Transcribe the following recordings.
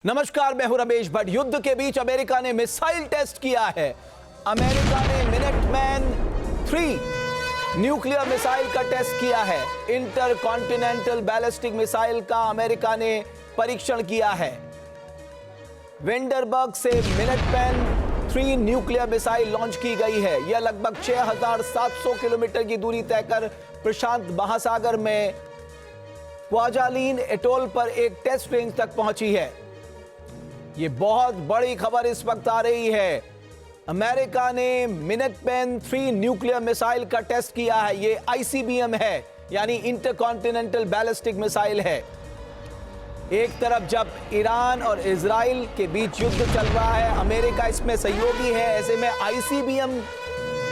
नमस्कार, मैं हूं रमेश भट्ट। युद्ध के बीच अमेरिका ने मिसाइल टेस्ट किया है। अमेरिका ने मिनटमैन 3 न्यूक्लियर मिसाइल का टेस्ट किया है। इंटरकॉन्टिनेंटल बैलिस्टिक मिसाइल का अमेरिका ने परीक्षण किया है। वेंडरबर्ग से मिनटमैन 3 न्यूक्लियर मिसाइल लॉन्च की गई है। यह लगभग 6700 किलोमीटर की दूरी तय कर प्रशांत महासागर में क्वाजालिन एटोल पर एक टेस्ट रेंज तक पहुंची है। ये बहुत बड़ी खबर इस वक्त आ रही है। अमेरिका ने मिनटमैन 3 न्यूक्लियर मिसाइल का टेस्ट किया है। ये आईसीबीएम है, यानी इंटरकॉन्टिनेंटल बैलिस्टिक मिसाइल है। एक तरफ जब ईरान और इजराइल के बीच युद्ध चल रहा है, अमेरिका इसमें सहयोगी है। ऐसे में आईसीबीएम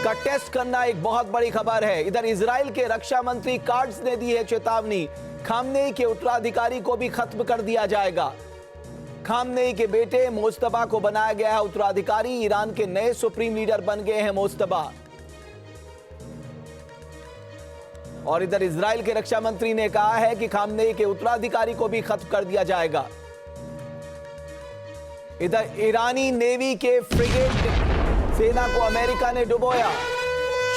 का टेस्ट करना एक बहुत बड़ी खबर है। इधर इजराइल के रक्षा मंत्री काट्ज ने दी है चेतावनी, खामनेई के उत्तराधिकारी को भी खत्म कर दिया जाएगा। खामनेई के बेटे मोज्तबा को बनाया गया है उत्तराधिकारी। ईरान के नए सुप्रीम लीडर बन गए हैं मोज्तबा। और इधर इजराइल के रक्षा मंत्री ने कहा है कि खामनेई के उत्तराधिकारी को भी खत्म कर दिया जाएगा। इधर ईरानी नेवी के फ्रिगेट सेना को अमेरिका ने डुबोया।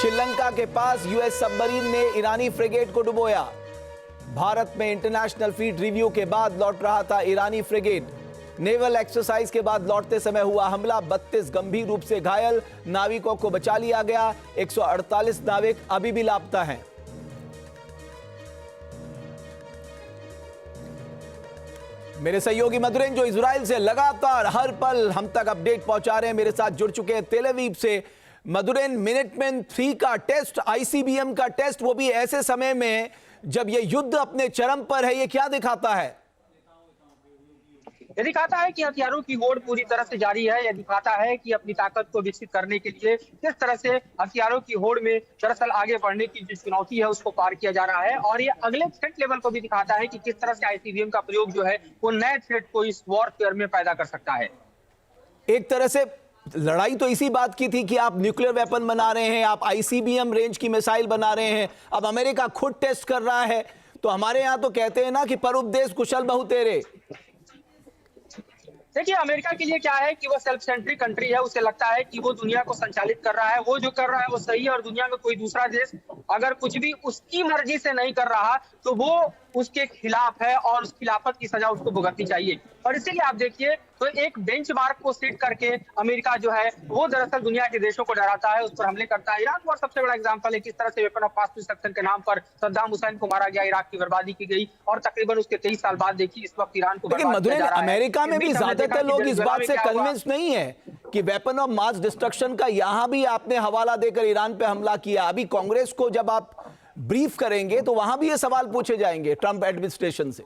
श्रीलंका के पास यूएस सबमरीन ने ईरानी फ्रिगेट को डुबोया। भारत में इंटरनेशनल फ्लीट रिव्यू के बाद लौट रहा था ईरानी फ्रिगेट। नेवल एक्सरसाइज के बाद लौटते समय हुआ हमला, 32 गंभीर रूप से घायल, नाविकों को बचा लिया गया। 148 नाविक अभी भी लापता हैं। मेरे सहयोगी मधुरेन जो इजराइल से लगातार हर पल हम तक अपडेट पहुंचा रहे हैं, मेरे साथ जुड़ चुके हैं तेल अवीव से। मधुरेन, मिनटमैन 3 का टेस्ट, आईसीबीएम का टेस्ट, वो भी ऐसे समय में जब ये युद्ध अपने चरम पर है, ये क्या दिखाता है? ये दिखाता है कि हथियारों की होड़ पूरी तरह से जारी है। यह दिखाता है कि अपनी ताकत को विकसित करने के लिए किस तरह से हथियारों की होड़ में दरअसल आगे बढ़ने की जो चुनौती है उसको पार किया जा रहा है। और ये अगले थ्रेट लेवल को भी दिखाता है कि किस तरह से आईसीबीएम का प्रयोग जो है वो नए थ्रेट को इस वॉरफेयर में पैदा कर सकता है। एक तरह से लड़ाई तो इसी बात की थी कि आप न्यूक्लियर वेपन बना रहे हैं, आप आईसीबीएम रेंज की मिसाइल बना रहे हैं, अब अमेरिका खुद टेस्ट कर रहा है। तो हमारे यहां तो कहते हैं ना कि पर उपदेश कुशल बहु तेरे। देखिए, अमेरिका के लिए क्या है कि वो सेल्फ सेंट्रिक कंट्री है। उसे लगता है कि वो दुनिया को संचालित कर रहा है, वो जो कर रहा है वो सही है। और दुनिया में कोई दूसरा देश अगर कुछ भी उसकी मर्जी से नहीं कर रहा तो वो उसके खिलाफ है और उस खिलाफत की सजा उसको भुगतनी चाहिए। और इसीलिए आप देखिए तो एक बेंचमार्क को सेट करके अमेरिका जो है वो दरअसल दुनिया के देशों को डराता है, उस पर हमले करता है। ईरान और सबसे बड़ा एग्जांपल है किस तरह से वेपन ऑफ मास डिस्ट्रक्शन के नाम पर सद्दाम हुसैन को मारा गया, इराक की बर्बादी की गई और तकरीबन उसके 23 साल बाद देखिए इस वक्त ईरान को बर्बाद किया जा रहा है। अमेरिका में भी ज्यादातर लोग इस बात से कन्विंस नहीं है कि वेपन ऑफ मास डिस्ट्रक्शन का यहां भी आपने हवाला देकर ईरान पे हमला किया। अभी कांग्रेस को जब आप ब्रीफ करेंगे तो वहां भी ये सवाल पूछे जाएंगे ट्रंप एडमिनिस्ट्रेशन से।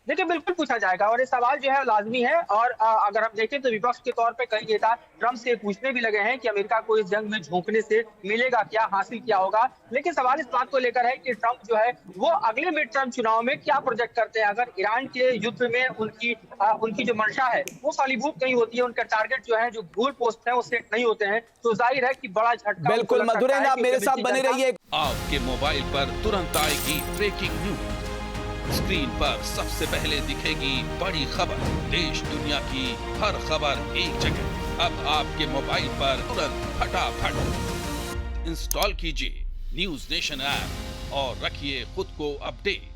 देखिए, बिल्कुल पूछा जाएगा और ये सवाल जो है लाजमी है। और अगर हम देखें तो विपक्ष के तौर पे कई नेता ट्रंप से पूछने भी लगे हैं कि अमेरिका को इस जंग में झोंकने से मिलेगा क्या, हासिल क्या होगा। लेकिन सवाल इस बात को लेकर है कि ट्रंप जो है वो अगले मिड टर्म चुनाव में क्या प्रोजेक्ट करते हैं। अगर ईरान के युद्ध में उनकी जो मंशा है वो फलीभूत नहीं होती है, उनका टारगेट जो है, जो गोल पोस्ट है वो सेट नहीं होते हैं, तो जाहिर है कि बड़ा झटका। बिल्कुल मधुरेन, आप मेरे साथ बने रहिए। आपके मोबाइल पर तुरंत आएगी ब्रेकिंग न्यूज। स्क्रीन पर सबसे पहले दिखेगी बड़ी खबर, देश दुनिया की हर खबर एक जगह। अब आपके मोबाइल पर तुरंत फटाफट इंस्टॉल कीजिए न्यूज नेशन ऐप और रखिए खुद को अपडेट।